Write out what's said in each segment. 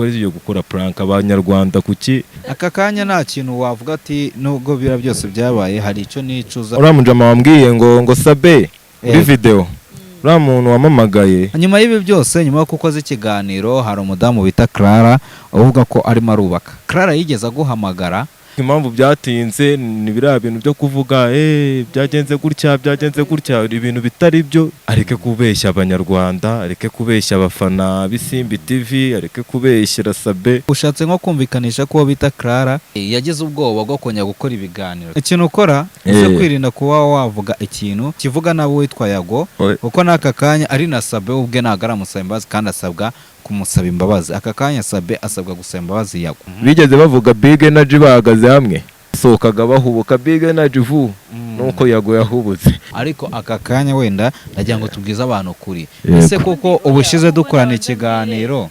twari tugiye gukora prank abanyarwanda kuki aka kanya nta kintu wavuga ati nubwo bira byose byabaye hari icyo nicuza. uramujama wambwiye ngo sabe muri video uriya muntu wamamagaye nyuma y'ibi byose, nyuma yo kukoza ikiganiro, hari umudamu bita Clara uvuga ko arimo arubaka. Clara yigeze aguhamagara impamvu byatinze ni biriya bintu byo kuvuga byagenze gutya ibintu bitari byo. Areke kubeshya abanyarwanda, areke kubeshya abafana b'Isimbi TV, areke kubeshyira Sabe. Ushatse nko kumvikanisha ko bita Clara yagize ubwoba bwo kongera gukora ibiganiro. Ikintu ukora uze kwirinda kuba wavuga ikintu kivuga nabo witwa Yago, kuko n'aka kanya ari na Sabe ubwe nagara musaba imbabazi kandi asabwa kumusaba imbabazi. Aka kanya Sabe asabwa gusaba imbabazi Yago. Bigeze bavuga Big Energy bahagaze hamwe, sokaga bahubuka Big Energy vu nuko Yago yahubutse. Ariko aka kanya wenda ndagira ngo tubwize abantu kuri ese koko ubushize dukorana ikiganiro,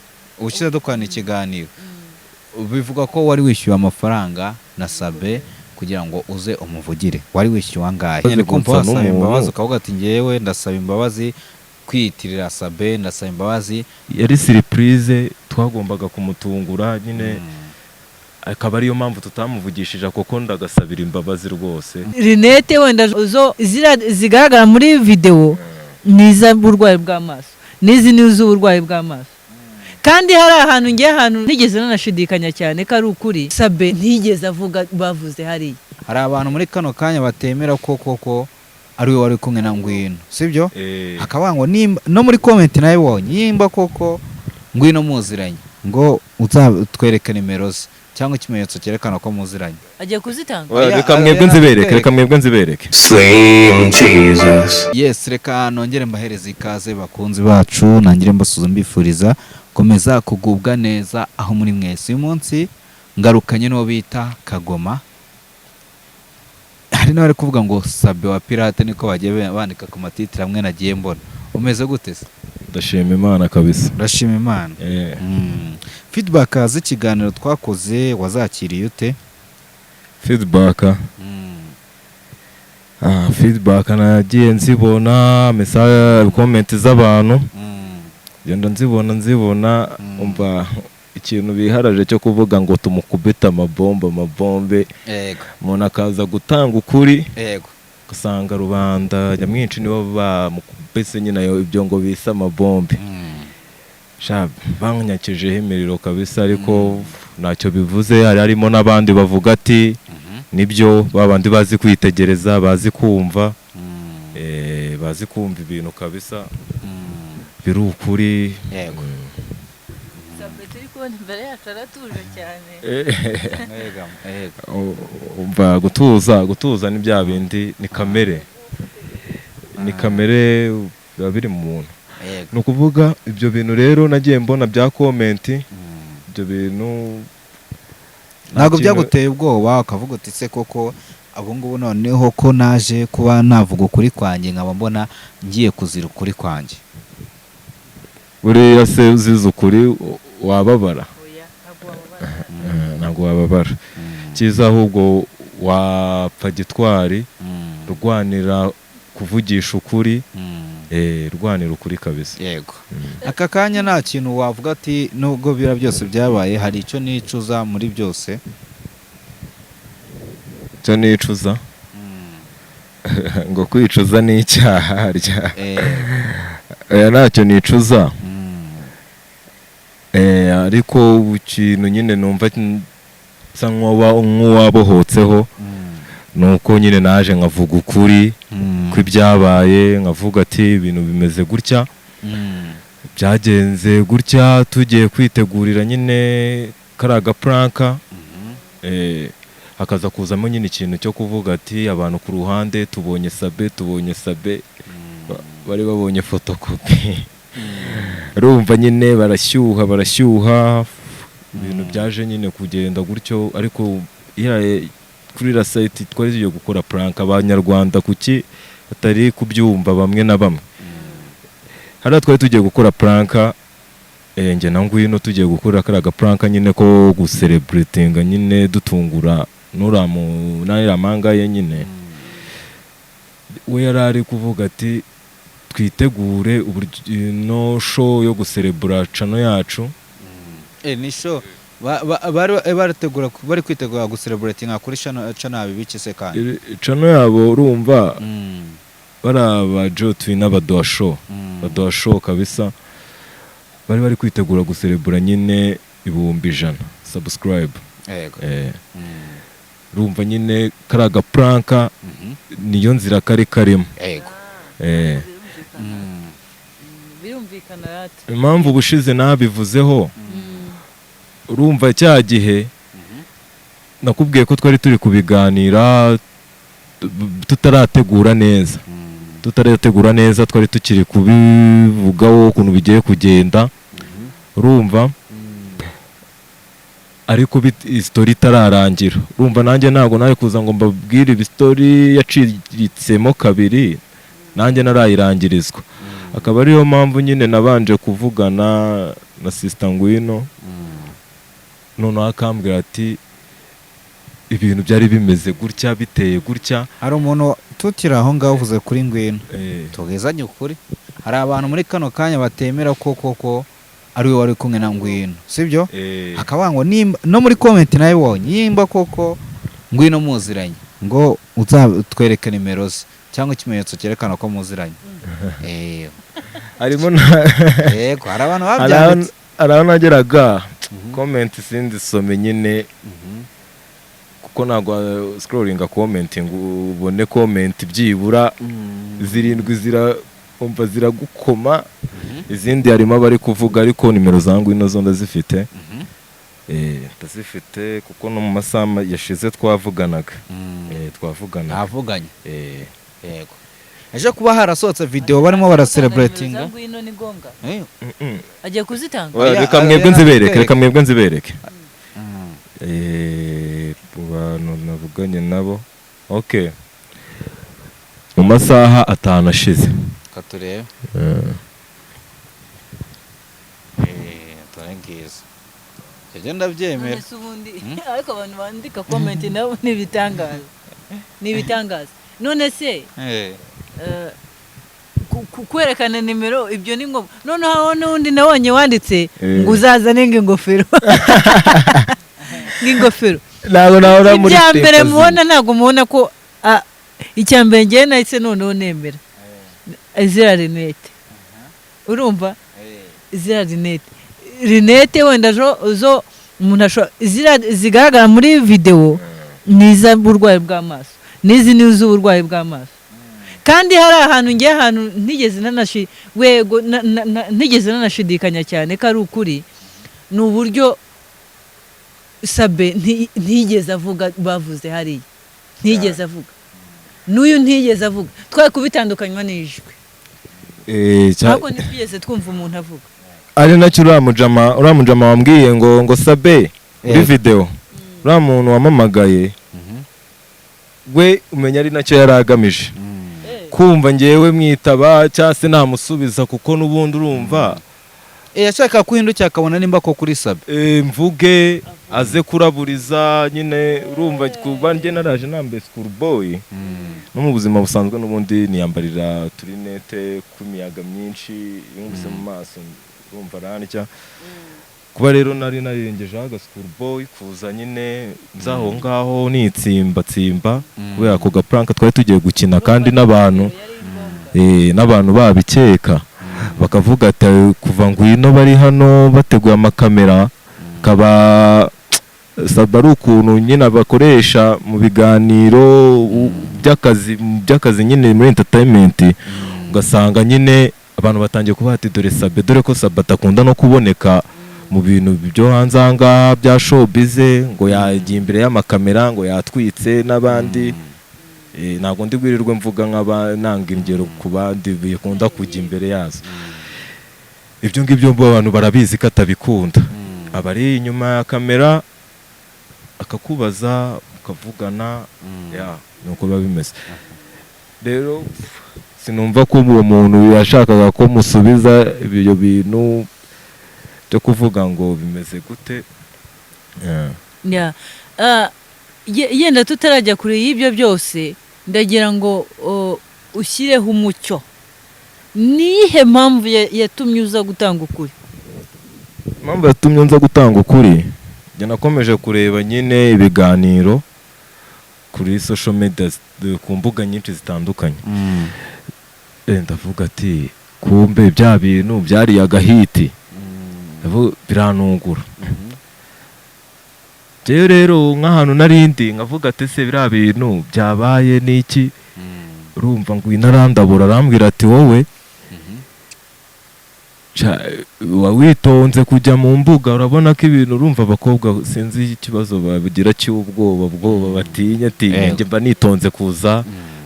bivuga ko wari wishyuye amafaranga na Sabe kugira ngo uze umuvugire. Wari wishyuye angahe? Nyine kumva wasaba imbabazi ukavuga ati ngewe ndasaba imbabazi kwiyitirira Sabe, ndasaba imbabazi. Yari surprise twagombaga kumutungura nyine, akaba ariyo mpamvu tutamuvugishije kuko ndagasabira imbabazi rwose. Rinete wenda zo zigaragara muri video niza burwayi bw'amaso, nizi nizo uburwayi bw'amaso. Kandi hari ahantu ntigeze nanashidikanya cyane ko ari ukuri Sabe ntigeze avuga bavuze hariya. Hari abantu muri kano kanya batemera koko ari we wari kumwe na Ngwino, sibyo? Hakaba ngo nimba no muri comment nayibonye yimba koko Ngwino muziranye ngo uzatwereke nimero ze cyangwa ikimenyetso cyerekana ko muziranye. Agiye kuzitanga. Reka mwebwe nzibereke. Same Jesus. Yes, reka nongere mbahereza ikaze bakunzi bacu, nangire mbasuza mbifuriza komeza kugubwa neza aho muri mwese. Uyu munsi ngarukanye no bita Kagoma. Hari n'abari kuvuga ngo Sabe wa pirate niko bagiye bandika ku matitira amwe nagiye mbona. Umeze gute se? Ndashima Imana kabisa. Ndashima Imana. Feedback z'ikiganiro twakoze wazakiriye ute? Feedback nagiye nzibona message comment z'abantu. Genda nzibona umva ikintu biharaje cyo kuvuga ngo tumukubita amabombe. Yego. Umuntu akaza gutanga ukuri. Yego. Usanga rubanda nyamwinshi nibo bamukubise nyina ibyo ngo bisa amabombe. Banyanyakijeho imiriro kabisa, ariko ntacyo bivuze. Harimo n'abandi bavuga ati nibyo babandi bazi kwitegereza, bazi kumva bazi kumva ibintu kabisa biri ukuri. Yego. Sabe turi kubona imbere yacu aratuje cyane. Umva gutuza ni bya bindi, ni kamere biba biri mu muntu. Ni ukuvuga ibyo bintu rero nagiye mbona bya comment, ibyo bintu ntabwo byaguteye ubwoba ukavuga uti se koko abo ngubu noneho ko naje kuba navuga ukuri kwanjye nkaba mbona ngiye kuzira ukuri kwanjye? Buriya se uzize ukuri wababara? Ntabwo wababara. Cyiza ahubwo wapfa gitwari, rwanira kuvugisha ukuri. Rwanira ukuri kabisa. Yego. Aka kanya nta kintu wavuga ati nubwo bira byose byabaye hari icyo nicuza muri byose? Cyo nicuza ngo kwicuza ni icyaha harya. Ntacyo nicuza. Ariko ikintu nyine numva nsa nk'uwabohotseho nuko nyine naje nkavuga ukuri kw'ibyabaye, nkavuga ati ibintu bimeze gutya, byagenze gutya, tugiye kwitegurira nyine karaga prank. Hakaza kuzamo nyine ikintu cyo kuvuga ati abantu ku ruhande tubonye Sabe bari babonye photocopy. Rumva nyine barashyuha ibintu byaje nyine kugenda gutyo. Ariko kuri la site twari tugiye gukora prank abanyarwanda kuki batari kubyumva bamwe na bamwe. Hara twari tugiye gukora prank nge na Ngwino tugiye gukora karaga prank nyine ko gucelebratinga nyine dutungura n'amanga ye nyine. We yarari kuvuga ati twitegure no show yo gucelebra channel yacu ni show bari kwitegura gucelebratinga kuri channel biki se kandi channel yabo urumva bari aba Jotwi n'abadoa show kabisa bari kwitegura gucelebra nyine 100,000 subscribe. Yego. Urumva nyine karaga pranka niyo nzira karimo. Yego. Birumvikana rati. Impamvu bushize nabivuzeho urumva cya gihe nakubwiye ko twari turi kubiganira tutarategura neza twari tukiri kubivugaho ukuntu bigiye kugenda urumva ariko story itararangira urumva nanjye ntago nawe kuza ngo mbabwire story yacitsemo kabiri nanjye narayirangirizwa akaba ariyo mpamvu nyine nabanje kuvugana na sister Ngwino none akambwira ati ibintu byari bimeze gutya biteye gutya. Hari umuntu tutira aho ngaho uvuze kuri Ngwino tugezanye ukuri hari abantu muri kano kanya batemera ko ari we wari kumwe na Ngwino sibyo akaba ngo no muri comment nayibonye yimba koko Ngwino muziranye ngo uzatwereke nimero ze cyangwa ikimenyetso cyerekana ko muziranye harimo yego hari abantu babyanditse aranageraga comment sindi some nyine kuko nagwa scrolling commenting ubone comment byibura 7 umva ziragukoma izindi harimo abari kuvuga ariko nimero zangu ino zo ndazifite ndazifite kuko no mu masaha yashize twavuganaga avuganye yego aje kuba harasohotse video barimo baracelebratinga zangu ino ni gonga agiye kuzitanga reka mwebwe nzibereke abantu navuganye nabo okay mu masaha 5 ashize katurebe turangiza cyo ndabyemera ariko abantu bandika comment nabo nibitangaza none se kwerekana nimero ibyo ni ngombwa noneho n'undi nabonye wanditse ngo uzazane ngingofero nago naho muri icyambere mubona ntago mubona ko icyambere ngiye nahise noneho nemera izira rinete urumva izira rinete wenda zo umuntu ashobora izira zigaragara muri video niza burwayi bw'amaso nizi nizo uburwayi bw'amaso kandi hari ahantu ngiye ahantu ntigeze nanashidikanya cyane ko ari ukuri ni uburyo Sabe ntigeze avuga bavuze hariya ntigeze avuga n'uyu ntigeze avuga twari kubitandukanywa n'ijwi ntabwo ntigeze twumva umuntu avuga ari nacyo uramujama wambwiye ngo Sabe muri video uriya muntu wamamagaye we umenya ari nacyo yari agamije kumva ngewe mwitaba cyangwa se namusubiza kuko n'ubundi urumva yashaka kuhindukira akabona nimba ko kuri Sabe mvuge aze kuraburiza nyine urumva kuba njye naraje nambaye schoolboy no mu buzima busanzwe n'ubundi niyambarira turinete kumiyaga myinshi yunguse mu maso urumva ranitya kuba rero nari narengeje aga schoolboy kuza nyine nzaho ngaho nitsimba kubera ko gapranka twari tugiye gukina kandi n'abantu babikeka bakavuga ati kuva Ngwino bari hano bateguye amakamera kaba Sabe ari ukuntu nyine bakoresha mu biganiro by'akazi nyine muri entertainment ugasanga nyine abantu batangiye kuba ati dore ko Sabe atakunda no kuboneka mu bintu byo hanze ahangaha bya showbiz ngo yagiye imbere y'amakamera ngo yatwitse n'abandi ntabwo ndi gwirirwe mvuga nk'abananga ingero ku bandi bikunda kujya imbere yazo ibyo ngibyo abantu barabizi ko atabikunda abari inyuma ya kamera akakubaza ukavugana nuko biba bimeze rero sinumva ko uwo muntu yashakaga ko musubiza ibyo bintu byo kuvuga ngo bimeze gute yenda tutarajya kure y'ibyo byose ndagira ngo ushyireho umucyo nihe mpamvu yatumye uza gutanga ukuri impamvu yatumye nza gutanga ukuri njye nakomeje kureba nyine ibiganiro kuri social media ku mbuga nyinshi zitandukanye ndavuga ati kumbe bya bintu byari agahiti biranungura jewe rero nk'ahantu narindi nkavuga ati se biriya bintu byabaye n'iki urumva ngo inarandabura arambwira ati wowe witonze kujya mu mbuga urabona ko ibintu urumva abakobwa sinzi ikibazo bagira cy'ubwoba batinya njye mba nitonze kuza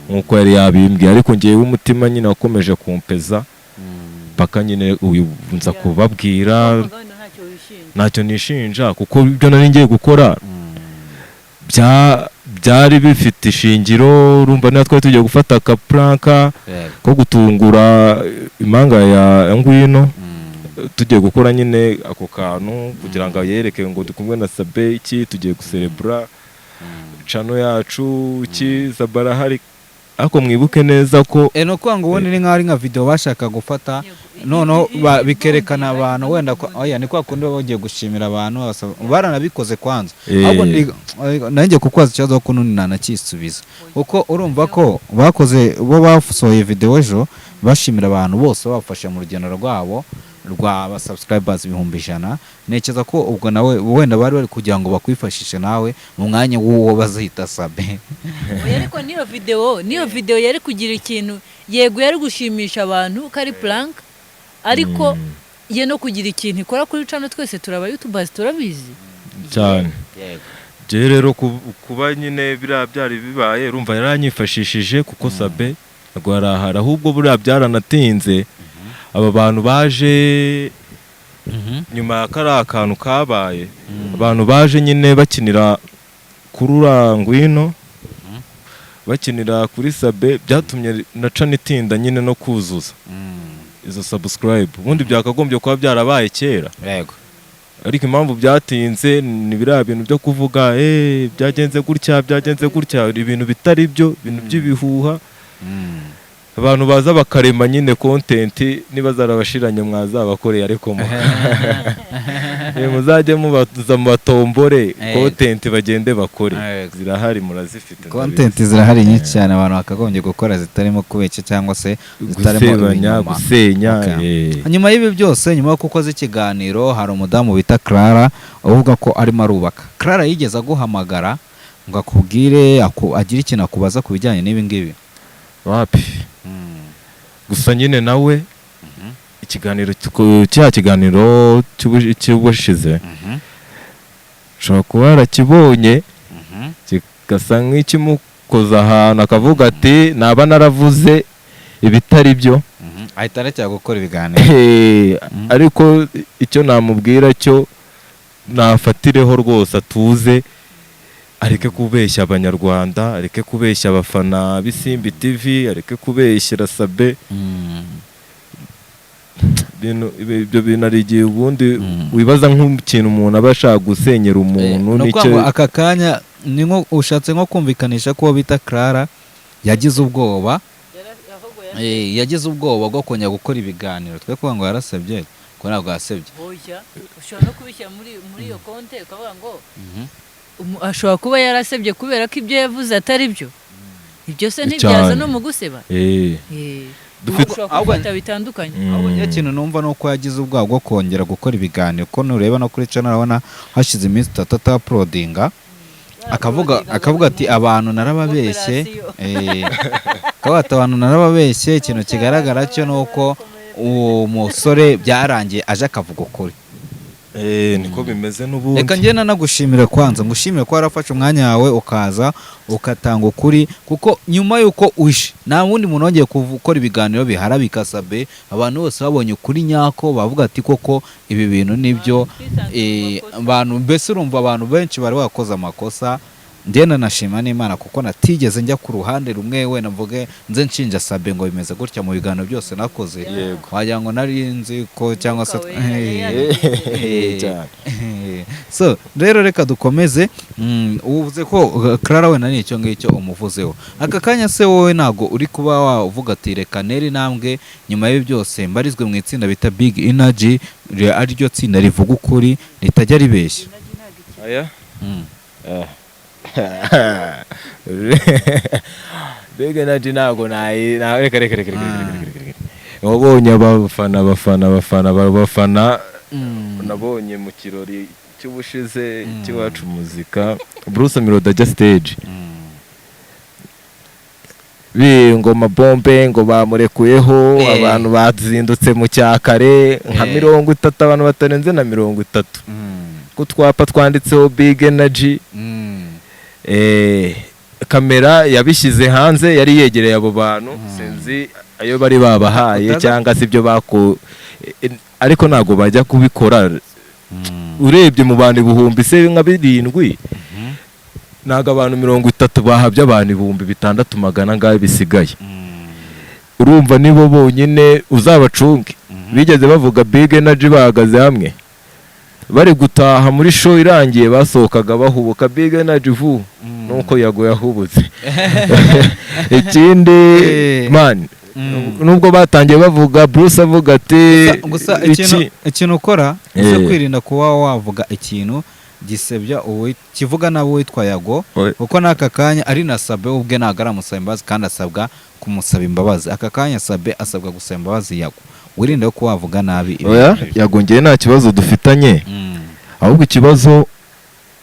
nk'uko yari yabimbwiye ariko ngewe umutima nyine wakomeje kumpeza paka nyine nza kubabwira ntacyo nishinja kuko ibyo nari ngiye gukora byari bifite ishingiro urumva niba twari tugiye gufata akapuranka ko gutungura impanga ya ngwino tugiye gukora nyine ako kantu kugira ngo yereke ngo ndi kumwe na Sabe iki tugiye guserebura cano yacu iki Sabara hari ariko mwibuke neza ko no kwanga ubundi ni nk'ari nka video bashaka gufata noneho bikerekana abantu wenda ko oya ni kwa kundi bagiye gushimira abantu baranabikoze kwanza ahubwo nanjye kukwaza ikibazo ko nuni nanakisubiza uko urumva ko bakoze bo basohoye video ejo bashimira abantu bose bafashe mu rugendo rwabo rwa subscribers 100,000 nekeza ko ubwo nawe wenda bari kugira ngo bakwifashishe nawe mu mwanya w'uwo bazita Sabe ariko niyo video yari kugira ikintu yego yari gushimisha abantu kari prank ariko ye no kugira ikintu ikora kuri channel twese turaba YouTubers turabizi cyane je rero kuba nyine byari bibaye urumva yaranyifashishije kuko Sabe rwarahara ahubwo buriya byaranatinze aba bantu baje nyuma ya kari akantu kabaye abantu baje nyine bakinira kuri Ngwino bakinira kuri Sabe byatumye naca nitinda nyine no kuzuza izo subscribe ubundi byakagombye kuba byarabaye kera yego ariko impamvu byatinze ni biriya bintu byo kuvuga byagenze gutya ibintu bitari byo ibintu by'ibihuha abantu baza bakarema nyine content niba zarabashiranye mwazabakoreye ariko muzajye mubaza mu batombore content bagende bakore zirahari murazifite content zirahari nyinshi cyane abantu bakagombye gukora zitarimo kubeshya cyangwa se zitarimo gusenya nyuma y'ibi byose nyuma yo kukoza ikiganiro hari umudamu bita Clara uvuga ko arimo arubaka Clara yigeze guhamagara ngo akubwire agira ikintu akubaza ku bijyanye n'ibi ngibi wapi gusa nyine nawe ikiganiro cy'ubushize ushobora kuba yarakibonye kigasa nk'ikimukoza ahantu akavuga ati naba naravuze ibitari byo ahita arekera gukora ibiganiro ariko icyo namubwira cyo nafatireho rwose atuze areke kubeshya abanyarwanda areke kubeshya abafana b'Isimbi TV areke kubeshyira Sabe ibyo bintu ari igihe ubundi wibaza nk'ikintu umuntu aba ashaka gusenyera umuntu nicyo aka kanya ni nko ushatse nko kumvikanisha ko bita Clara yagize ubwoba bwo kongera gukora ibiganiro twe kuvuga ngo yarasebye ko ntabwo yasebye ushobora no kubishyira muri iyo konte ukavuga ngo ashobora kuba yarasebye kubera ko ibyo yavuze atari byo ibyo se ntibyaza no mu guseba dufite bitandukanye ahubwo ikintu numva nuko yagize ubwoba bwo kongera gukora ibiganiro ko nureba no kuri channel urabona hashize iminsi 3 uploadinga akavuga ati abantu narababeshye abantu narababeshye ikintu kigaragara cyo nuko uwo musore byarangiye aje akavuga ukuri niko bimeze n'ubundi reka ngena nagushimira kwanza ngushimire ko warafashe umwanya wawe ukaza ukatanga ukuri kuko nyuma yuko uje nta wundi muntu wongeye gukora ibiganiro biharabika Sabe abantu bose babonye ukuri nyako bavuga ati koko ibi bintu nibyo abantu mbese urumva abantu benshi bari bakoze amakosa ngenda nashima n'Imana kuko natigeze njya ku ruhande rumwe wenda mvuge nze nshinja Sabe ngo bimeze gutya mu biganiro byose nakoze wagira ngo nari nzi ko cyangwa se so rero reka dukomeze. Uvuze ko Clara we nani icyo ngicyo umuvuzeho aka kanya se wowe ntago uri kuba wavuga ati reka neri nambwe nyuma y'ibyo byose mbarizwe mu itsinda bita Big Energy ari ryo tsinda rivuga ukuri ritajya ribeshya? Aya Big Energy ntago reka wabonye abafana nabonye mu kirori cy'ubushize cy'iwacu muzika Bruce Melody ajya stage ngoma bombe ngo bamurekuyeho abantu bazindutse mu cyakare nka 30 abantu batarenze na 30 ku twapa twanditseho Big Energy. Kamera yabishyize hanze yari yegereye abo bantu sinzi ayo bari babahaye cyangwa se ibyo bako ariko ntago bajya kubikora. Urebye mu bantu ibihumbi se nka 7 naga abantu 30 bahabye abantu 6,600 ngaye bisigaye. Urumva nibo bonyine uzabacunge. Bigeze bavuga Big Energy bahagaze hamwe bari gutaha muri show irangiye basohokaga bahubuka Big Energy nuko yago yahubutse. Ikindi man nubwo batangiye bavuga Bruce avuga ati gusa ikintu ukora uze kwirinda kuba wavuga ikintu gisebya uwo kivuga nabo witwa Yago uko naka kanya ari na Sabe ubwe nagara musaba imbabazi kandi asabwa kumusaba imbabazi. Aka kanya Sabe asabwa gusaba imbabazi Yago, wirinde ko wavuga nabi. Yago ngiye nta kibazo dufitanye ahubwo ikibazo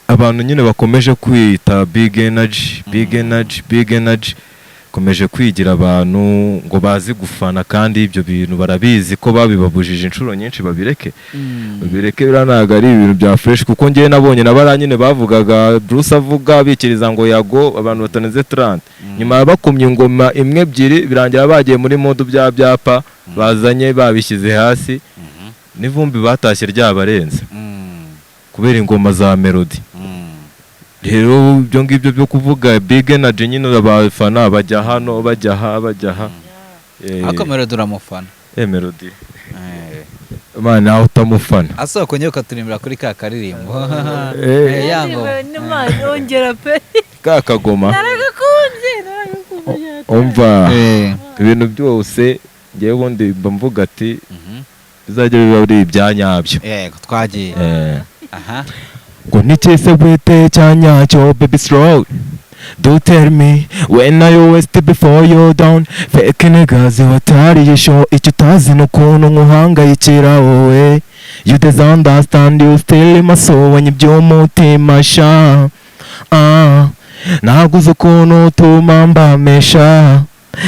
abantu nyine bakomeje kwita Big Energy komeje kwigira abantu ngo bazi gufana kandi ibyo bintu barabizi ko babibabujije inshuro nyinshi. Babireke biranaga ari ibintu bya fresh kuko ngiye nabonye nabaranyine bavugaga Bruce avuga bikiriza ngo Yago abantu bataneze 30 nyuma bakumye ingoma imwe ebyiri birangira bagiye muri mode byapa bazanye babishyize hasi n'ivumbi batashye ryabarenze kubera ingoma za Melody. Rero ibyo ngibyo byo kuvuga Big Energy nyine abafana bajya hano bajya ha akamera duramufana Melody mana aho utamufana asoko nyo katurimbira kuri ka karirimbo yango n'imana ongera pe ka kagoma naragakunze umva ibintu byose ngiye bundi mvuga ati bizajya biba ari ibyanyabyo. Yego twagiye ngo nicyese bwite cyanyacyo baby slow do tell me when are you wasted before you down fake niggas watariye show icyo utazi n'ukuntu nkuhangayikira wowe you don't understand you still in my soul when iby'umutima sha naguze ukuntu utuma mbamesha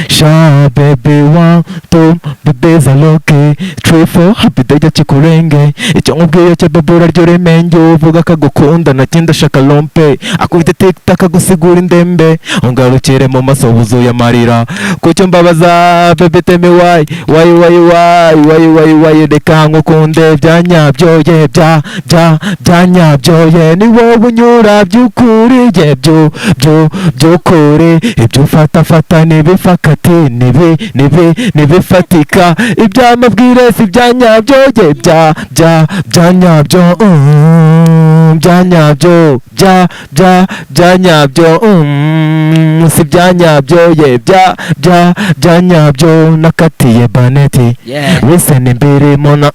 sha baby 1 2 babies are lucky 3 4 happy day chikurenge icyo nkubwiye cyo babura ryo remenge uvuga kagukunda natinda shaka lompe akubite tiktak agusigura indembe ungarukire mu maso buzuye amarira kucyo mbabaza baby tell me why reka ngukunde byanyabyo ye byanyabyo ye ni wowe unyura by'ukuri ye by'ukuri ibyo fata nibifakati nibifatika ibyamabwire si byanyabyo ye byanyabyo byanyabyo si byanyabyo ye byanyabyo nakatiye baneti listen imbere mona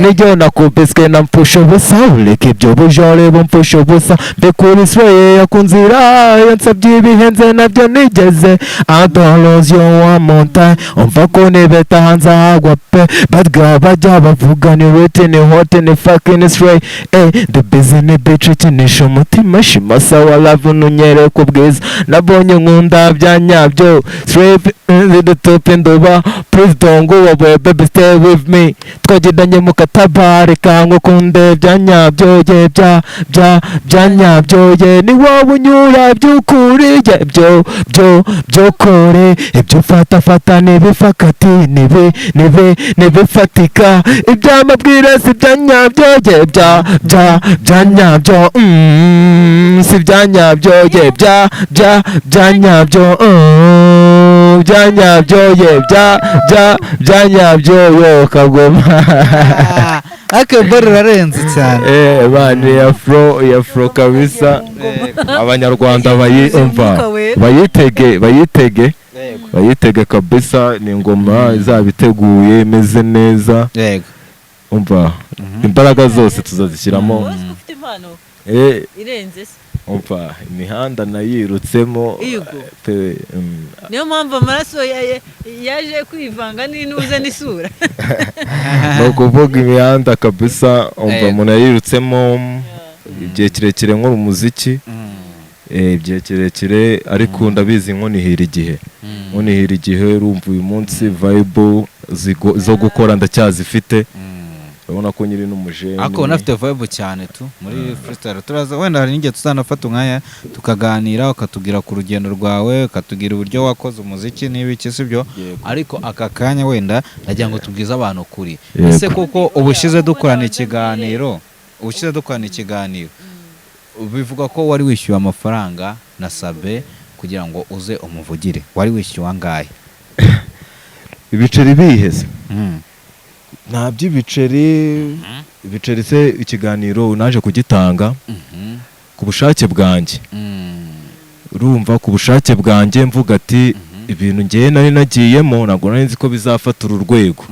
nijyo nakubiswe na mpfusha ubusa ureke ibyo bujore bumpfusha ubusa mbekura isweye yakunzira yansabye ibihenze nabyo nigeze I don't lose you one more time umva ko nibeta hanze hagwa pe bad girl bajya bavuga ni wete ni hote ni fucking straight the business bitch ikinisha umutima shima sawa love nunyere ku bwiza nabonye nkunda byanyabyo straight in the top in the bar please don't go away baby stay with me twagidanye mu katabare kango kunde byanyabyo ye byanyabyo ye ni wowe unyura by'ukuri ye byokore ibyo fata nibifakati nibifatika ibyamabwire si byanyabyo ye byanyabyo si byanyabyo ye byanyabyo byanyabyo ye byanyabyo yo Kagoma. akebora urarenze cyane. bane ya fro kabisa. Abanyarwanda bayitege kabisa. Ni ingoma izaba iteguye imeze neza. Yego umva imbaraga zose tuzazishyiramo. irenze se umva imihanda nayirutsemo niyo mpamvu amaraso yaje kwivanga n'inuze n'isura. ni ukuvuga imihanda kabisa. umva umuntu yayirutsemo igihe kirekire nkora umuziki. igihe kirekire ariko ndabizi nkonihira igihe urumva uyu munsi vibe zo gukora ndacyazifite. urabona ko nyiri n'umujeni ako unafite vibe cyane tu muri freestyle. turaza wenda hari n'igihe tuzanafata umwanya tukaganira ukatubwira ku rugendo rwawe ukatubwira uburyo wakoze umuziki n'ibiki sibyo. ariko aka kanya wenda ndagira ngo tubwize abantu kuri ese koko ubushize dukorana ikiganiro bivuga ko wari wishyuye amafaranga na Sabe kugira ngo uze umuvugire. wari wishyuye angahe? ibiceri biheze nta by'ibiceri se. ikiganiro naje kugitanga ku bushake bwanjye. urumva ku bushake bwanjye mvuga ati ibintu ngiye nari nagiyemo ntabwo nari nzi ko bizafata uru rwego.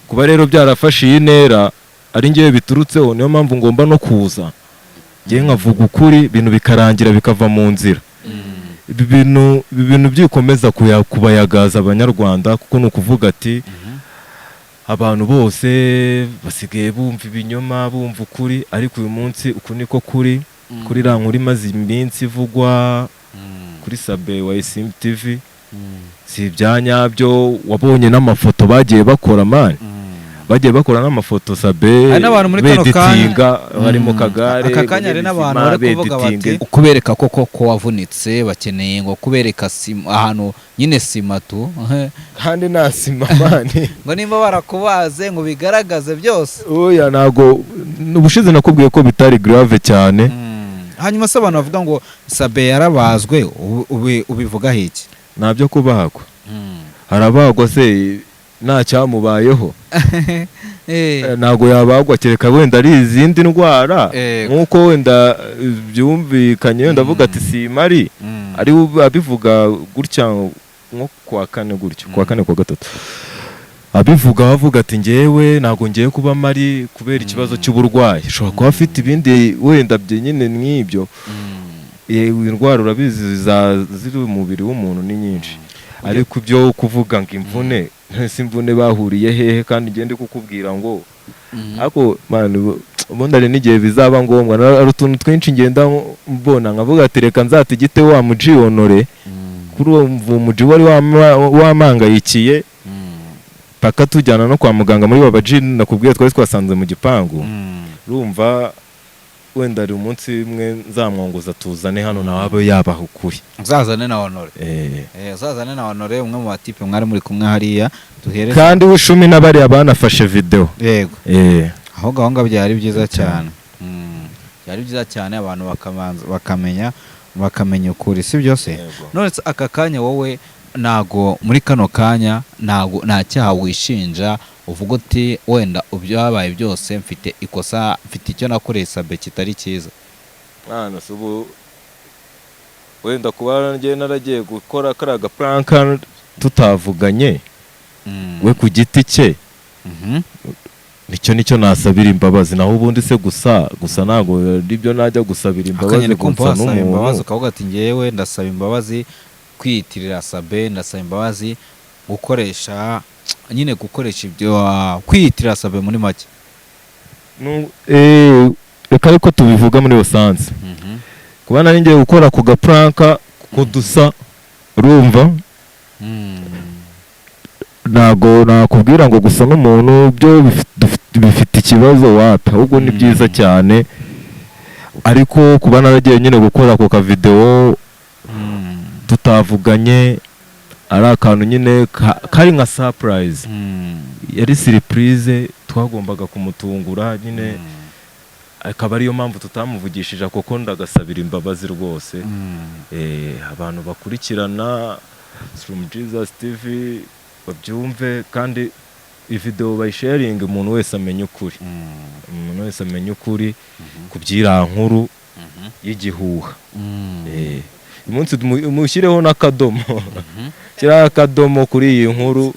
kuba rero byarafashe iyi ntera ari ngewe biturutseho niyo mpamvu ngomba no kuza ngiye nkavuga ukuri ibintu bikarangira bikava mu nzira. ibi bintu byikomeza kubayagaza abanyarwanda kuko ni ukuvuga ati abantu bose basigaye bumva ibinyoma bumva ukuri ariko uyu munsi uku niko kuri iriya nkuru imaze iminsi ivugwa kuri Sabe wa Isimbi TV si ibyanyabyo. wabonye n'amafoto bagiye bakora n'amafoto Sabe beditinga bari mu kagare. aka kanya hari n'abantu bari kuvuga bati kubereka koko ko wavunitse bakeneye ngo kubereka ahantu nyine sima tu kandi nta sima mani ngo nimba barakubaze ngo bigaragaze byose. oya ntago ubushize nakubwiye ko bitari grave cyane. hanyuma se abantu bavuga ngo Sabe yarabazwe ubivugaho iki? ntabyo kubagwa harabagwa se nta cyamubayeho. ntabwo yabagwa kereka wenda ari izindi ndwara nk'uko wenda byumvikanye wenda avuga ati simari ari abivuga gutya nko kwa kane gutyo kwa gatatu abivuga avuga ati ngewe ntabwo ngiye kuba mari kubera ikibazo cy'uburwayi. ushobora kuba afite ibindi wenda nyine nk'ibyo. indwara urabizi ziri mu mubiri w'umuntu ni nyinshi ariko ibyo kuvuga ngo imvune imvune bahuriye hehe kandi ngende kukubwira ngo ariko ubundi hari n'igihe bizaba ngombwa. hari utuntu twinshi ngenda mbona nkavuga ati reka nzatigite wa muji honore kuri uwo muji wari wamangayikiye paka tujyana no kwa muganga muri babaji nakubwiye twari twasanze mu gipangu. urumva wenda ari umunsi umwe nzamwongoza tuzane hano nawe yabaho ukuri. uzazane na honore uzazane na honore umwe mu batipe mwari muri kumwe hariya duhereze kandi w'ishumi n'abariya banafashe video. yego aho gahunda byari byiza cyane. byari byiza cyane abantu bakamenya ukuri si byose. none aka kanya wowe ntago muri kano kanya nta cyaha wishinja uvuga uti wenda ibyabaye byose mfite ikosa mfite icyo nakoreye Sabe kitari cyiza? mwana subu wenda kuba ngiye naragiye gukora kariya gapranka tutavuganye we ku giti cye nicyo nasabira imbabazi. naho ubundi se gusa ntabwo nibyo najya gusabira imbabazi gusa n'umuntu ukavuga ati ngewe ndasaba imbabazi kwiyitirira Sabe, ndasaba imbabazi gukoresha ibyo kwiyitirira Sabe muri make. reka ariko tubivuga muri rusange. kuba nari ngiye gukora ku gapranka ko dusa urumva ntago nakubwira ngo gusa n'umuntu byo bifite ikibazo wapa ahubwo ni byiza cyane. ariko kuba naragiye nyine gukora ku kavideo tutavuganye ari akantu nyine kari nka surprise. yari surprise twagombaga kumutungura nyine akaba ariyo mpamvu tutamuvugishije kuko ndagasabira imbabazi rwose. Abantu bakurikirana From Jesus TV babyumve kandi video bayisharing umuntu wese amenye ukuri. Umuntu wese amenye ukuri kubyira nkuru y'igihuha. Umunsi mushyireho n'akadomo. Kira akadomo kuri iyi nkuru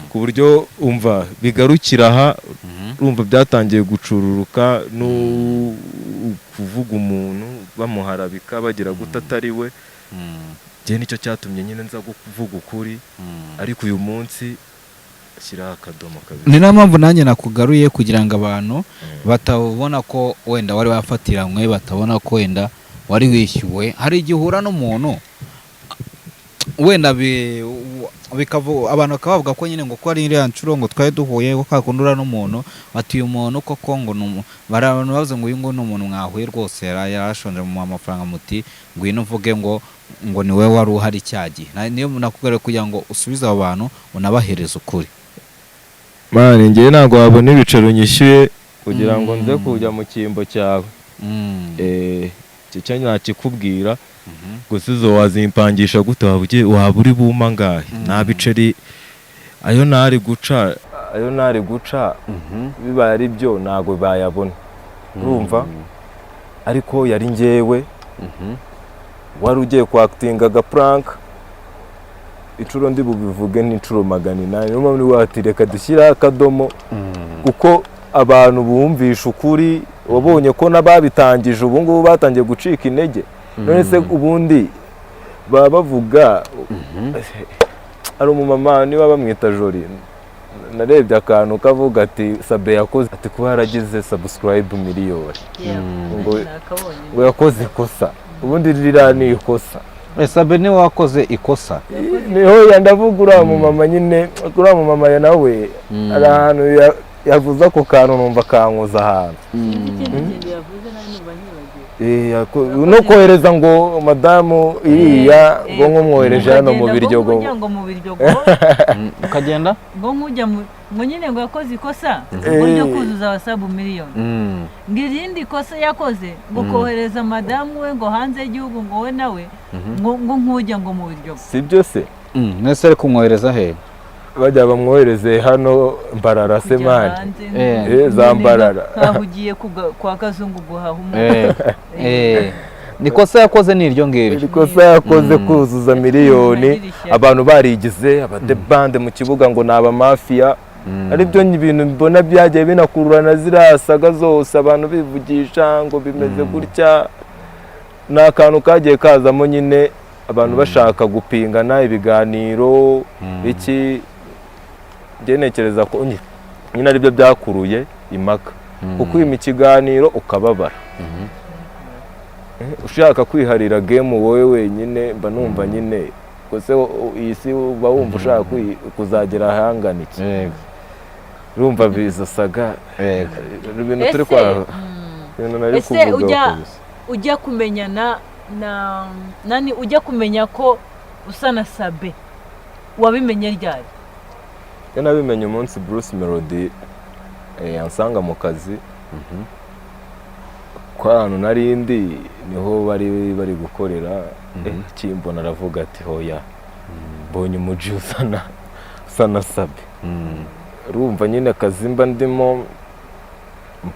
ku buryo umva bigarukira aha urumva byatangiye gucururuka no kuvuga umuntu bamuharabika bagira gutatari we. Je nicyo cyatumye nyine nza kuvuga ukuri ariko uyu munsi ashyiraho akadomo kabisa. Ni na mpamvu nanjye nakugaruye kugira ngo abantu batabona ko wenda wari wafatiranywe, batabona ko wenda wari wishyuwe. Hari igihe uhura n'umuntu wenda bikavuga abantu bakavuga ko nyine ngo ko ari iriya nshuro ngo twari duhuye ko kakundura n'umuntu bati uyu muntu koko ngo abantu bavuze ngo uyu ngo ni umuntu mwahuye rwose yarashonje mu amafaranga muti ngwino uvuge ngo ni we wari uhari cyagihe. Niyo nakubwira kugira ngo usubize abo bantu unabahereza ukuri. Mane ngiye ntabwo wabona ibicaro nyishyuye kugira ngo nze kujya mu cyimbo cyawe. Cyo nakikubwira gusa izo wazimpangisha gute waba uri buma ngahe. Nta biceri ayo nari guca bibaye ari byo ntabwo bayabona urumva. Ariko yari njyewe wari ugiye kwakitinga agaprank inshuro ndi bubivuge n'inshuro 800. Niyo mpamvu wati reka dushyira akadomo kuko abantu bumvisha ukuri. Wabonye ko nababitangije ubu ngubu batangiye gucika intege. None se ubundi baba bavuga ari umumama niba bamwita Jori narebye akantu kavuga ati Sabe yakoze ati kuba yaragize subscribe miliyoni ngo yakoze ikosa. Ubundi rira ni ikosa. Sabe ni wakoze ikosa. Niho yandavuga uriya mumama nyine uriya mumama ya nawe ari ahantu yavuze ako kantu numva kankuza ahantu. No kohereza ngo madamu iriya ngo nkumwohereje hano mu Biryogo ukagenda ngo nkujya ngo nyine ngo yakoze ikosa uburyo kuzuza wasabu miliyoni ngo irindi kosa yakoze ngo kohereza madamu we ngo hanze y'igihugu ngo we nawe ngo nkujya ngo mu Biryogo. Sibyo se nese ari kumwohereza he bajya bamwohereze hano Mbarara se mani za Mbarara kahugiye kwa Kazungu guhaha nikosa yakoze niryo ngibyo. Nikosa yakoze kuzuza miliyoni abantu barigize abadebande mu kibuga ngo naba mafia. Ari byo ibintu mbona byagiye binakururana zirasaga zose abantu bivugisha ngo bimeze gutya. Nakantu kagiye kazamo nyine abantu bashaka gupingana ibiganiro iki. Ngenekereza ko nyine ari byo byakuruye impaka kuko uyu ikiganiro ukababara. Ushaka kwiharira game wowe wenyine mba numva nyine kose iyi si uba wumva ushaka kuzagera ahangana iki. Urumva bizasaga ibintu turi kwa ese ujya kumenyana na nani ujya kumenya ko usa na Sabe wabimenye ryari? Nabimenye umunsi Bruce Melody yansanga mu kazi kwa hano narindi niho bari gukorera. Kimbona aravuga ati hoya mbonye umuji usana Sabe. Urumva nyine akazi mba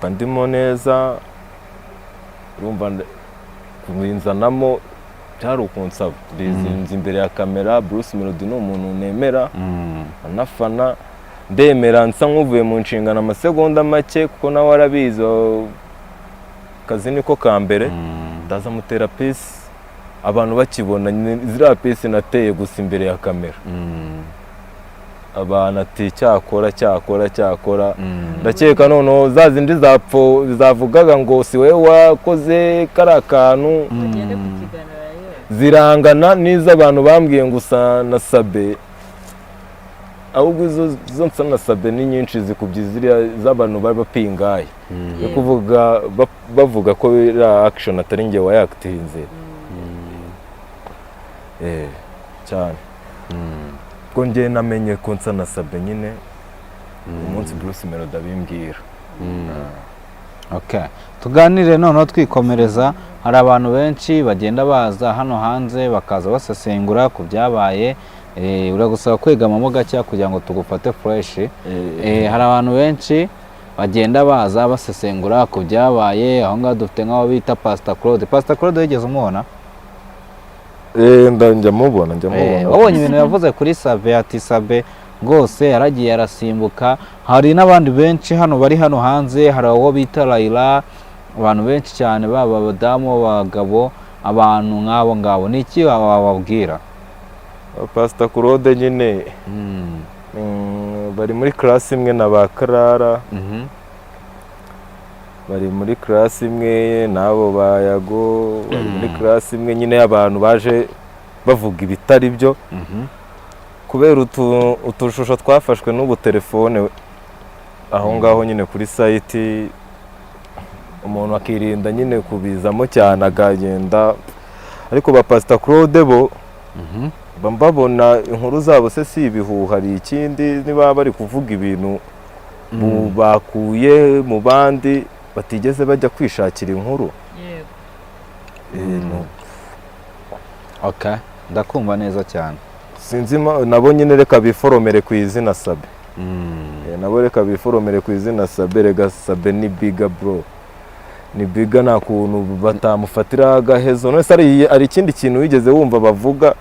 ndimo neza. Urumva kubinzanamo cyari ukunsaba bizinze imbere ya kamera. Bruce Melody ni umuntu nemera anafana ndemera nsa nkuvuye mu nshingano amasegonda make kuko nawe arabizi kazi niko ka mbere. Ndaza mutera peace abantu bakibona zira peace nateye gusa imbere ya kamera. Abana ati cyakora ndakeka noneho zazindi zapfo zavugaga ngo si we wakoze karakantu zirangana niza abantu bambwiye ngo usa na Sabe. Ahubwo izo nsa na Sabe ni nyinshi zikubyizira z'abantu bari bapingaye yo kuvuga bavuga ko ira action atari nge wa actinze cyane. Ko nge namenye ko nsa na Sabe nyine umunsi Bruce Melody abimbwira. Okay. Tuganire noneho twikomereza, hari abantu benshi bagenda baza hano hanze bakaza basesengura ku byabaye, uragusaba kwegamamo gake kugira ngo tugufate fresh. Hari abantu benshi bagenda baza basesengura ku byabaye, aho ngaho dufite nk'aho bita Pastor Claude. Pastor Claude wigeze umubona? Njya mubona. Wabonye ibintu yavuze kuri Sabe, ati Sabe rwose yaragiye arasimbuka. Hari n'abandi benshi hano bari hano hanze, hari abo bita Raila, abantu benshi cyane, baba abadamu, abagabo, abantu nk'abo ngabo. Ni iki wababwira? Pastor Claude nyine bari muri class imwe na ba Clara, bari muri class imwe n'abo ba Yago, bari muri class imwe nyine y'abantu baje bavuga ibitari byo, kubera utushusho twafashwe n'ubu telefone aho ngaho nyine kuri site, umuntu akirinda nyine kubizamo cyane akagenda. Ariko ba Pastor Claude bo mbabona inkuru zabo se si ibihuha, hari ikindi niba bari kuvuga ibintu bakuye mu bandi batigeze bajya kwishakira inkuru. Okay, ndakumva neza cyane. Sinzi nabo nyine reka biforomere ku izina Sabe. Nabo reka biforomere ku izina Sabe. Rega Sabe ni biga bro, ni biga, nta kuntu batamufatira agahezo. None ari ikindi kintu wigeze wumva bavuga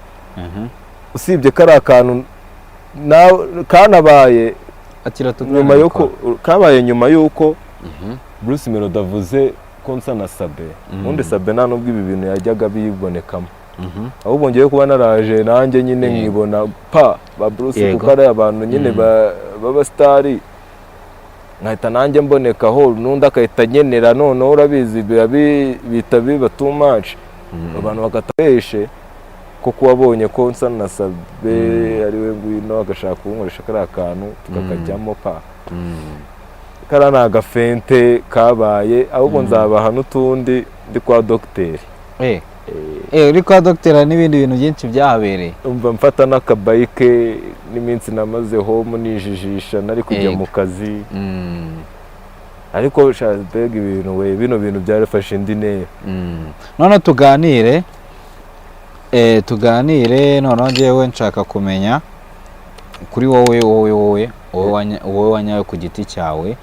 usibye kari akantu kanabaye nyuma yuko Bruce Melody avuze ko nsa na Sabe. Undi Sabe nta nubwo ibi bintu yajyaga bibonekamo, ahubwo ngiye kuba naraje nanjye nyine nkibona ba Bruce kuko ari abantu nyine baba stari, nkahita nanjye mbonekaho, n'undi akahita nyenera. Noneho urabizi bita biba too much, abantu bagatabeshe ko kuwabonye ko nsa na Sabe ari we ngwino agashaka kunkoresha kari akantu tukakajyamo kara ni agafente kabaye. Ahubwo nzabaha n'utundi ndi kwa dogiteri. Uri kwa dogiteri n'ibindi bintu byinshi byahabereye. Umva mfata n'akabayike n'iminsi namaze home nijijisha nari kujya mu kazi. Ariko Shazbeg ibintu bino bintu byarafashe indi ntera. None tuganire noneho njyewe nshaka kumenya kuri wowe wanyawe ku giti cyawe.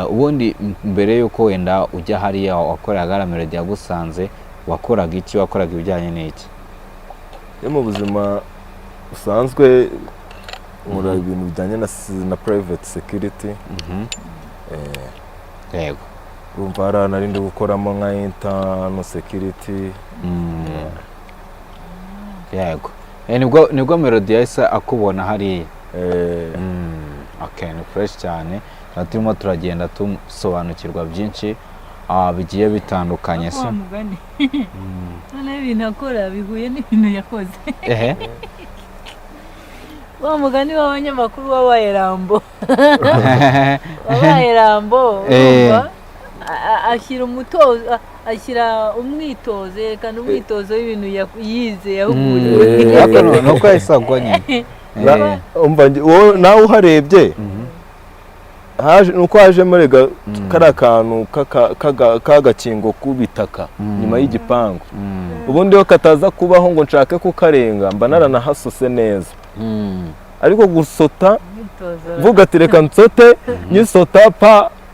Ubundi mbere yuko wenda ujya hariya wakoraga Melody yagusanze, wakoraga iki? Wakoraga ibijyanye n'iki? Mu buzima usanzwe nkora ibintu bijyanye na private security. Yego. Urumva hari nari ndi gukoramo nka internal security. Yego. Nibwo Melody yahise akubona hariya. Okay, ni fresh cyane. Turimo turagenda tusobanukirwa byinshi bigiye bitandukanye. Se none ibintu akora bihuye n'ibintu yakoze. Wa mugani w'abanyamakuru wabaye Rambo. Wabaye Rambo. Ashyira umwitozo, yerekana umwitozo w'ibintu yize yahuguriwe. Nuko yasagwa nyine. Nawe uharebye nuko hajemo rega kari akantu k'agakingo k'ubitaka nyuma y'igipangu. Ubundi yo kataza kubaho ngo nshake kukarenga mba naranahasose neza. Ariko gusota vuga ati reka nsote nyisota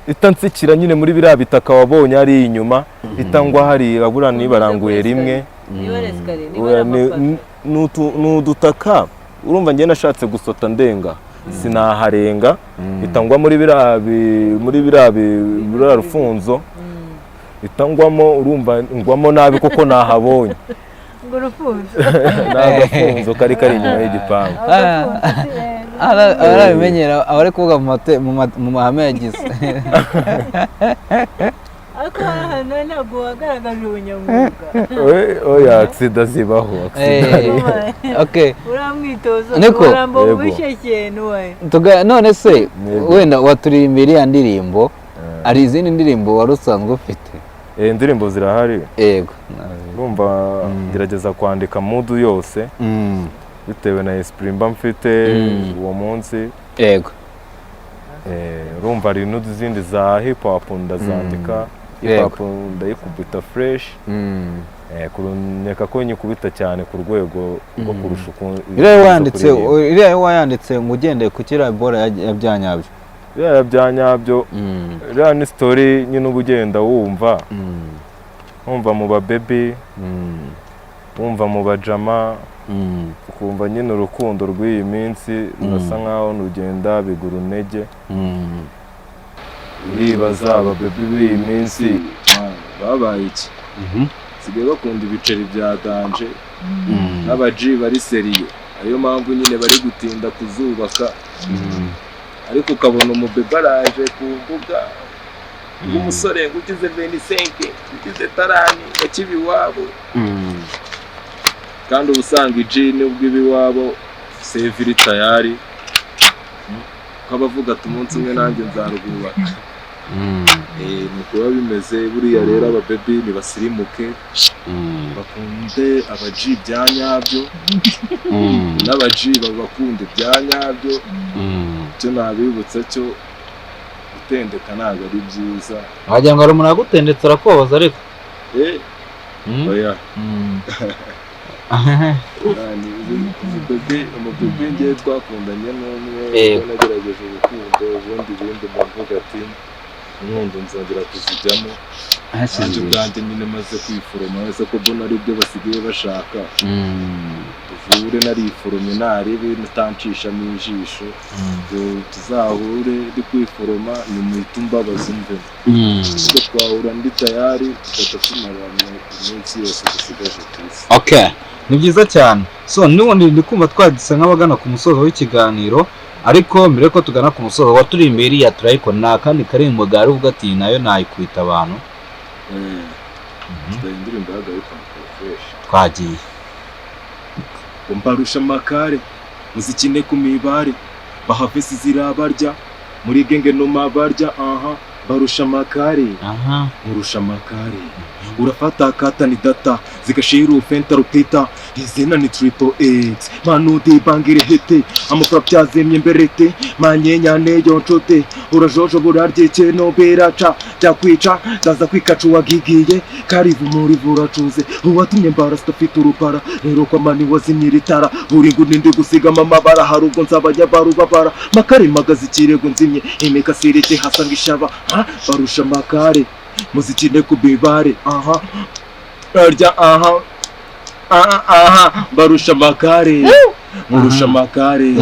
itansikira nyine muri biriya bitaka wabonye ari inyuma itangwa hari babura nibaranguye rimwe. N'udutaka urumva ngiye nashatse gusota ndenga sinaharenga itangwa muri biriya rufunzo itangwamo. Urumva ngwamo nabi kuko nahabonye ngo rufunzo n'agafunzo kari inyuma y'igipangu. Arabimenyera abari kuvuga mu mahame yagize. Ariko hano ntabwo wagaragaje ubunyamwuga. Oya aksida zibaho. Okay. Uramwitozo urambo ubisheke nuwe. None se wenda waturimbira ya ndirimbo, ari izindi ndirimbo wari usanzwe ufite? Indirimbo zirahari. Yego. Urumva ngerageza kwandika mood yose bitewe na esprit mba mfite uwo munsi. Yego. urumva hari n'izindi za hip hop ndazandika hip hop ndayikubita fresh kuruneka ko nyikubita cyane ku rwego rwo kurusha iriya wayanditse ngo ugendeye ku kirabora ya byanyabyo ya byanyabyo iriya ni story nyine uba ugenda wumva mu ba baby wumva mu bajama ukumva nyine urukundo rw'iyi minsi rurasa nkaho nugenda bigura intege uribaza aba baby b'iyi minsi babaye iki sigaye bakunda ibiceri bya danje n'abaji bari seriye ariyo mpamvu nyine bari gutinda kuzubaka ariko ukabona umubebe araje ku mbuga umusore ugize 25 ugize tarani wakibi wabo kandi ubusanga iji nubwo ibiwabo seviri tayari kabavuga ati umunsi umwe nanjye nzarugubaka nuko biba bimeze buriya rero aba baby nibasirimuke bakunde abaji byanyabyo n'abaji babakunde byanyabyo cyo nabibutsa cyo gutendeka ntabwo ari byiza wagira ngo ari umuntu agutendetse arakobaza ariko oya umubebe ngiye twakundanye n'umwe nagerageje urukundo ubundi mvuga ati inkundo nzongera kuzijyamo nanjye ubwanjye nyine maze kwiforoma wese ko mbona ari byo basigaye bashaka tuvure nariforomye narebe ntancishamo ijisho tuzahure ndi kwiforoma nimuhita umbabaza umvemo ubwo twahura ndi tayari tugahita tumarana iminsi yose dusigaje ku isi. Ni byiza cyane. So n'ubundi ndi kumva twagisa nk'abagana ku musozo w'ikiganiro, ariko mbere ko tugana ku musozo waturi imbere ya turayiko na kandi karimbo gari uvuga ati nayo nayikwita abantu. Indirimbo y'agaruka fresh. Twagiye. Umbarusha makare muzikine ku mibare bahavesi zirabarya muri genge no mabarya barusha makare murusha makare urafata kata ni data zigashira ufenta rupita izina ni triple X manude bangire hete amufra byazemye mberete manyenya neyo ncote urajojo buraryeke no beraca byakwica ndaza kwikacu wagigiye karivu muri buracuze uwatumye mbarasta fite urupara rero kwa mani wazimyiritara buri ngo ninde gusiga amabara harubwo nzabanya barubabara makare magazi kirego nzimye imeka sirike hasanga ishaba barusha makare muzikine ku bibare arya barusha makare murusha makare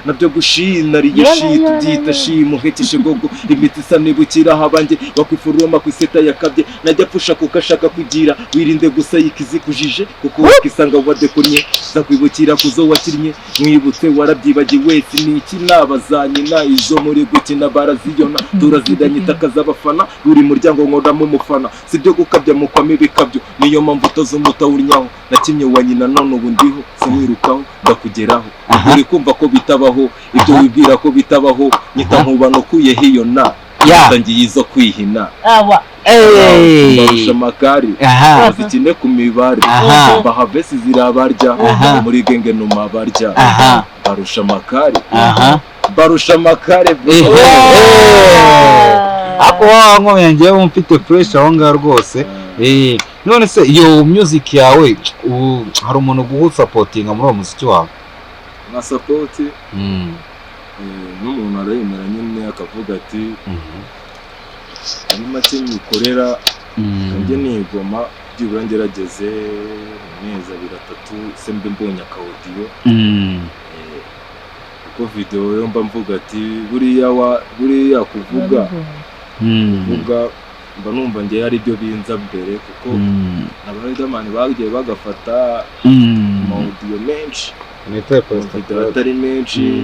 nabyo gushina riyishita byita shimu hekeshe gogo imiti isa nibukira habange bakwifuruma ku iseta yakabye najya pfusha kukashaka kugira wirinde gusa yikizikujije kuko wakisanga wadekonye zakwibukira kuzo wakirinye mwibutse warabyibagiwe wese niki nabazanye na izo muri gukina baraziyona turazidanye takaza abafana uri muryango nkodamo umufana sibyo gukabya mukwame bikabyo niyo mpamvu tozo mutawurnyaho nakimye wanyina none ubu ndiho simwirukaho ndakugeraho uri kumva ko bitabaho ibyo wibwira ko bitabaho nyita nkubano kuye hiyo na ndangiye izo kwihina barusha makari bazikine ku mibare bahavesi zirabarya muri genge no mabarya barusha makari barusha makare ako wankomeye ngewe mfite fresh aho ngaho rwose none se iyo music yawe hari umuntu guhusupportinga muri uwo muziki wawe na support n'umuntu arayemera nyine akavuga ati ari make nikorera kandi nigoma byibura ngerageze neza 3 se mbe mbonye akaudio kuko video yo mba mvuga ati buriya kuvuga mba numva ngiye ari byo binza mbere kuko Riderman bagiye bagafata audio menshi video atari menshi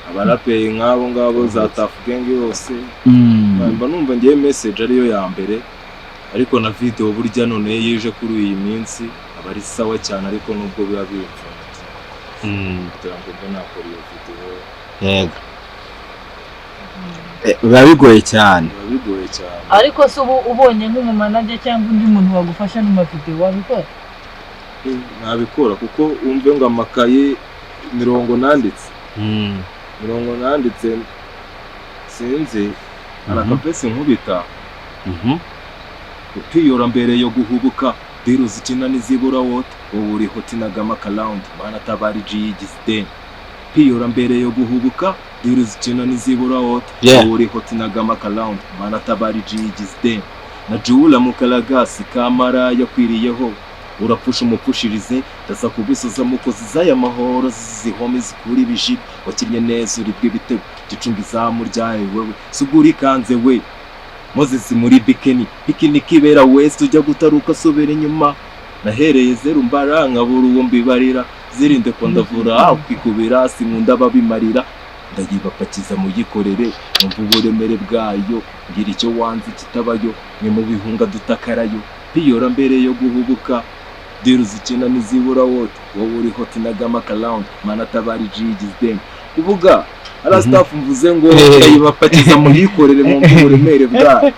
abarapeye nk'abo ngabo za Tough Gang yose mba numva ngiye message ariyo ya mbere ariko na video burya none yeje kuri iyi minsi abari sawa cyane ariko nubwo biba bimva kugira ngo mbe nakora iyo video yego biba bigoye cyane ariko se ubu ubonye nk'umumanage cyangwa undi muntu wagufasha n'amavideo wabikora nabikora kuko umve ngo amakaye 90 nanditse sinzi arakapesi nkubita Mhm. upiyora mbere yo guhubuka diro zikina n'izibura wote ubu uri hotinagama kalaundi mana tabari jiyigizde piyora mbere yo guhubuka diro zikina n'izibura wote Yeah. ubu uri hotinagama kalaundi mana tabari jiyigizde na jula mukalagasi kamara yakwiriyeho urapfusha umupfushirize ndasa kubisoza mukozi z'aya mahoro zihome zikura ibijiri wakinnye neza uri bw'ibitego gicunga izamu ryawe wewe sugura ikanze we Moses muri bikini kibera wese ujya gutaruka sobera inyuma nahereye zeru mbara nkabura uwo mbibarira zirinde ko ndavura kwikubira sinkunda babimarira ndayibapakiza muyikorere numva uburemere bwayo ngira icyo wanze kitabayo ni mu bihunga dutakarayo piyora mbere yo guhubuka diru zikina n'izibura wote wowe uri hotinagama kalaundi mana tabari jiyigizde kuvuga ara staff mvuze ngo ndayibapakiza muyikorere mu buremere bwayo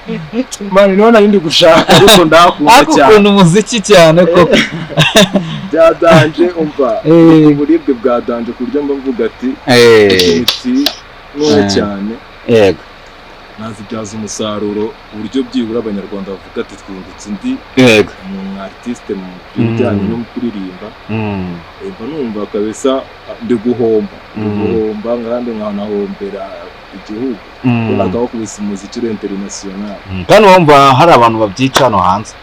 mani none ndi gushaka ariko ndakunda cyane akukunda umuziki cyane koko byadanje umva uburibwe bwadanje kurya mba mvuga ati imiti none cyane Yego. nazibyaza umusaruro uburyo byibura abanyarwanda bavuga ati twungutse indi Yego. umuntu artiste mu bijyanye no kuririmba mba numva kabisa ndi guhomba nkandi nkanahombera igihugu nagaho kubisa umuziki uri international Kandi wumva hari abantu babyica hano hanze.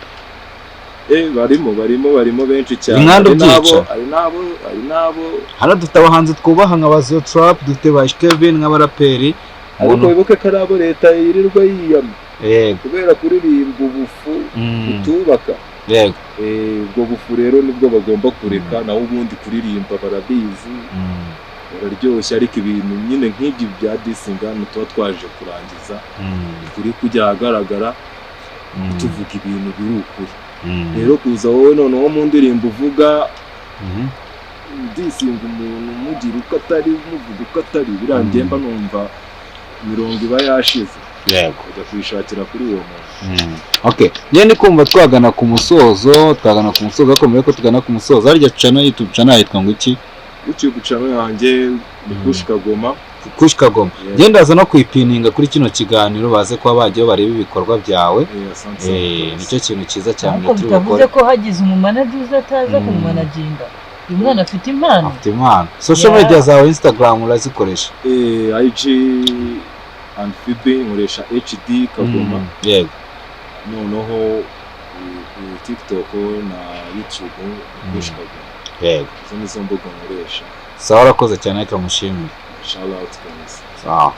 barimo benshi cyane Inkanda ubyica. hari nabo hano dufite abahanzi twubaha nka Bazio Trap, dufite ba Kevin nk'abaraperi ariko wibuke ko ari abo leta yirirwa yiyama yego kubera kuririmba ubufu butubaka Yego. ubwo bufu rero nibwo bagomba kureka naho ubundi kuririmba barabizi bararyoshye ariko ibintu nyine nk'ibyo bya disingano tuba twaje kurangiza kuri kujya ahagaragara tuvuga ibintu biri ukuri rero kuza wowe noneho mu ndirimbo uvuga disinga umuntu umugira uko atari umuvuga uko atari birangiye mba numva imirongo iba yashize Yego. kujya kwishakira kuri uwo muntu okay njye ndi kumva twagana ku musozo gakomeye ko tugana ku musozo harya channel YouTube channel yitwa ngo iki YouTube channel yanjye ni Kush Kagoma njye ndaza no kwipininga kuri kino kiganiro baze kuba bagiye bareba ibikorwa byawe nicyo kintu cyiza cyane ariko bitavuze ko hagize umumanager uzataza kumumanaginga uyu mwana afite impano social media zawe Instagram urazikoresha IG and FB nkoresha HD Kagoma yego noneho TikTok na YouTube Kush Kagoma yego izo nizo mbuga nkoresha sawa urakoze cyane reka mushimire shout out guys sawa